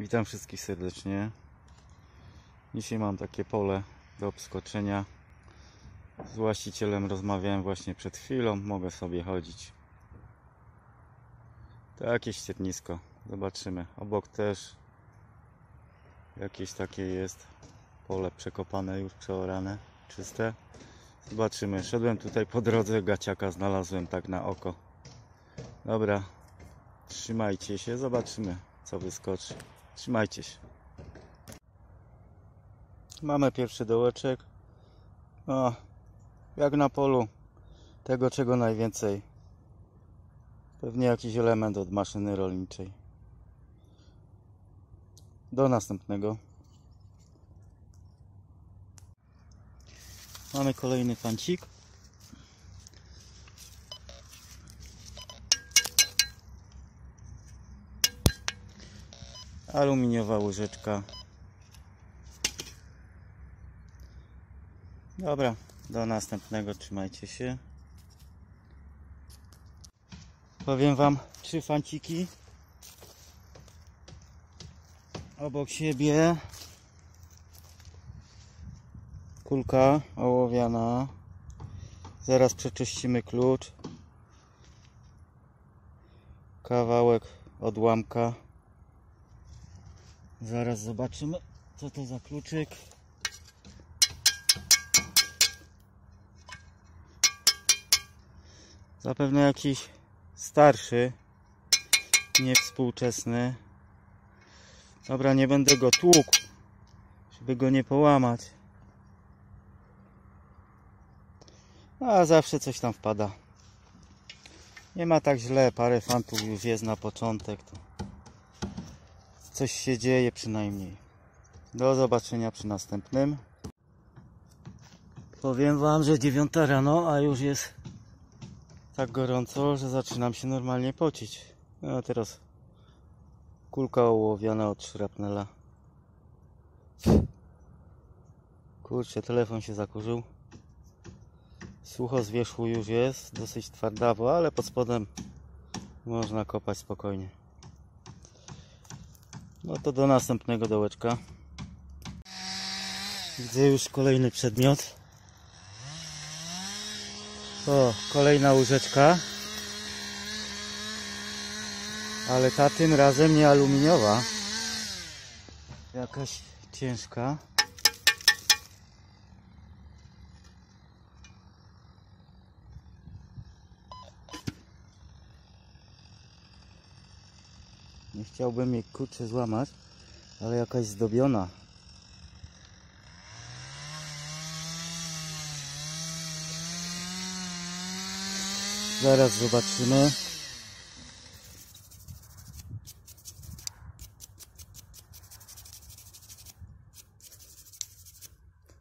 Witam wszystkich serdecznie. Dzisiaj mam takie pole do obskoczenia. Z właścicielem rozmawiałem właśnie przed chwilą. Mogę sobie chodzić. To jakieś ściernisko. Zobaczymy. Obok też jakieś takie jest pole przekopane, już przeorane, czyste. Zobaczymy. Szedłem tutaj po drodze, gaciaka znalazłem tak na oko. Dobra, trzymajcie się, zobaczymy co wyskoczy. Trzymajcie się. Mamy pierwszy dołeczek. O, jak na polu tego, czego najwięcej. Pewnie jakiś element od maszyny rolniczej. Do następnego. Mamy kolejny pancik. Aluminiowa łyżeczka. Dobra, do następnego, trzymajcie się. Powiem wam, 3 fanciki obok siebie. Kulka ołowiana. Zaraz przeczyścimy klucz. Kawałek odłamka. Zaraz zobaczymy, co to za kluczyk. Zapewne jakiś starszy, niewspółczesny. Dobra, nie będę go tłukł, żeby go nie połamać. A zawsze coś tam wpada. Nie ma tak źle, parę fantów już jest na początek. To coś się dzieje przynajmniej. Do zobaczenia przy następnym. Powiem wam, że 9 rano, a już jest tak gorąco, że zaczynam się normalnie pocić. A teraz kulka ołowiana od szrapnela. Kurczę, telefon się zakurzył. Sucho z wierzchu już jest, dosyć twardawo, ale pod spodem można kopać spokojnie. No to do następnego dołeczka. Widzę już kolejny przedmiot. O, kolejna łyżeczka. Ale ta tym razem nie aluminiowa. Jakaś ciężka. Nie chciałbym jej kurczę złamać, ale jakaś zdobiona. Zaraz zobaczymy.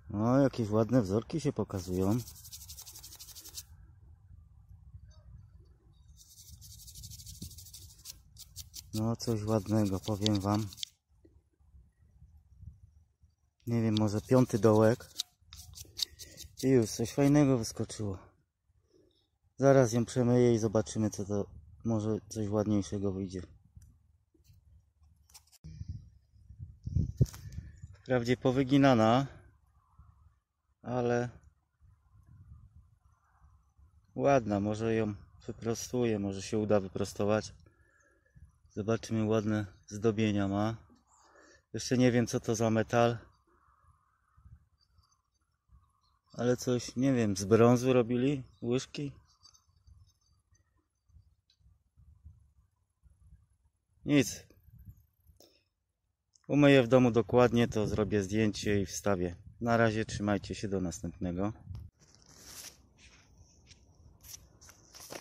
No, jakieś ładne wzorki się pokazują. No, coś ładnego, powiem wam. Nie wiem, może 5. dołek. I już coś fajnego wyskoczyło. Zaraz ją przemyję i zobaczymy, co to, może coś ładniejszego wyjdzie. Wprawdzie powyginana, ale ładna. Może ją wyprostuję, może się uda wyprostować. Zobaczymy, ładne zdobienia ma. Jeszcze nie wiem, co to za metal. Ale coś, nie wiem, z brązu robili łyżki? Nic. Umyję w domu dokładnie, to zrobię zdjęcie i wstawię. Na razie trzymajcie się, do następnego.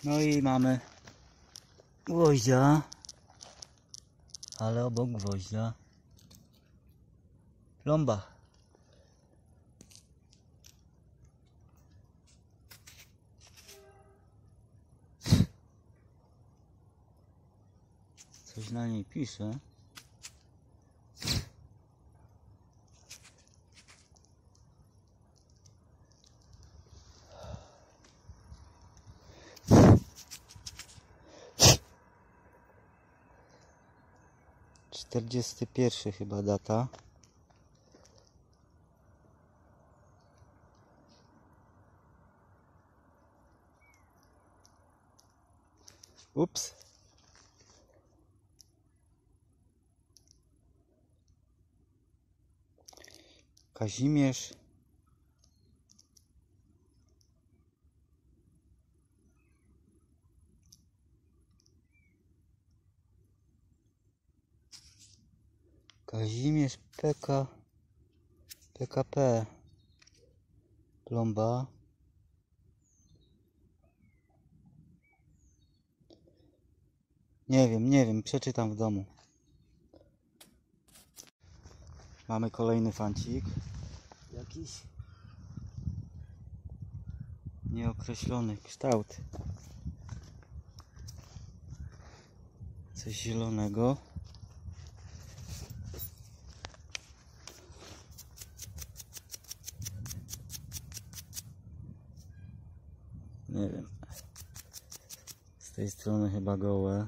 No i mamy gwoździa. Ale obok gwoździa plomba. Coś na niej pisze. 41 chyba data. Ups. Kazimierz PKP Plomba. Nie wiem, przeczytam w domu. Mamy kolejny fancik. Jakiś nieokreślony kształt. Coś zielonego. Nie wiem. Z tej strony chyba gołe.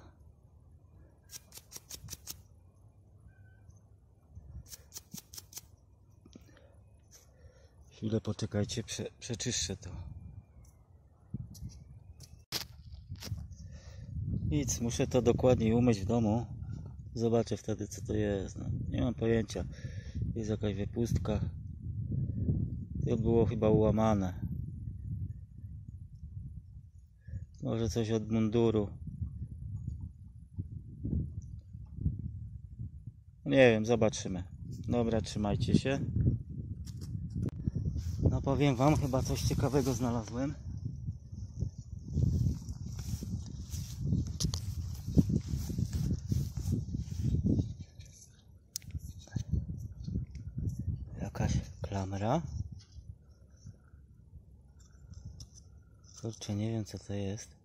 Chwilę poczekajcie, przeczyszczę to. Nic, muszę to dokładniej umyć w domu. Zobaczę wtedy, co to jest. No, nie mam pojęcia. Jest jakaś wypustka. To było chyba ułamane. Może coś od munduru. Nie wiem, zobaczymy. Dobra, trzymajcie się. No powiem wam, chyba coś ciekawego znalazłem. Jakaś klamra. Kurczę, nie wiem co to jest.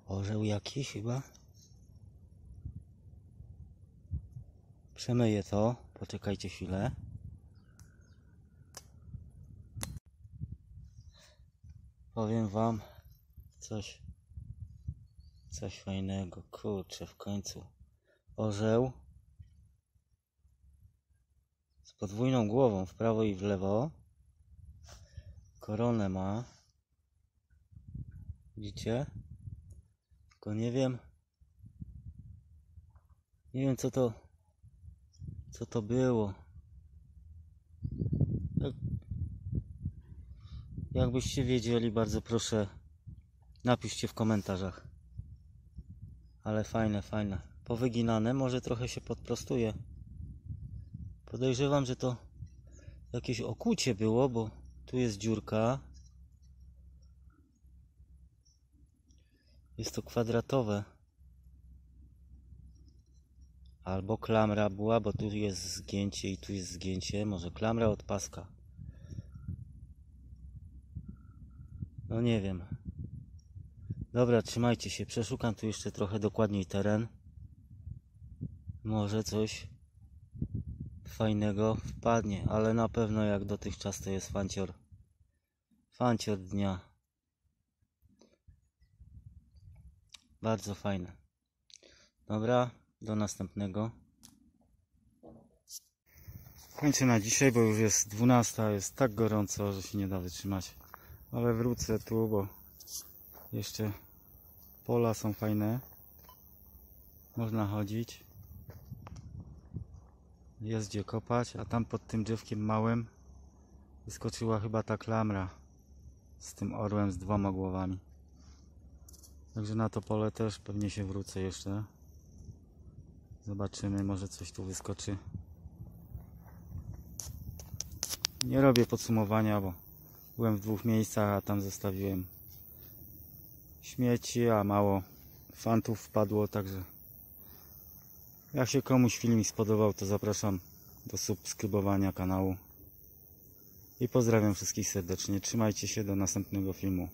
Orzeł jakiś chyba. Przemyję to. Poczekajcie chwilę. Powiem wam coś fajnego. Kurczę, w końcu. Orzeł z podwójną głową w prawo i w lewo. Koronę ma. Widzicie? Tylko nie wiem co to było. Jakbyście wiedzieli, bardzo proszę, napiszcie w komentarzach. Ale fajne. Powyginane, może trochę się podprostuje. Podejrzewam, że to jakieś okucie było, bo tu jest dziurka. Jest to kwadratowe. Albo klamra była, bo tu jest zgięcie i tu jest zgięcie. Może klamra od paska. No nie wiem. Dobra, trzymajcie się. Przeszukam tu jeszcze trochę dokładniej teren. Może coś fajnego wpadnie, ale na pewno jak dotychczas to jest fancior. Fancior dnia. Bardzo fajne. Dobra, do następnego. Kończę na dzisiaj, bo już jest 12, jest tak gorąco, że się nie da wytrzymać. Ale wrócę tu, bo jeszcze pola są fajne. Można chodzić. Jest gdzie kopać, a tam pod tym drzewkiem małym wyskoczyła chyba ta klamra z tym orłem z 2 głowami. Także na to pole też pewnie się wrócę jeszcze. Zobaczymy, może coś tu wyskoczy. Nie robię podsumowania, bo byłem w 2 miejscach, a tam zostawiłem śmieci, a mało fantów wpadło, także jak się komuś filmik spodobał, to zapraszam do subskrybowania kanału i pozdrawiam wszystkich serdecznie. Trzymajcie się, do następnego filmu.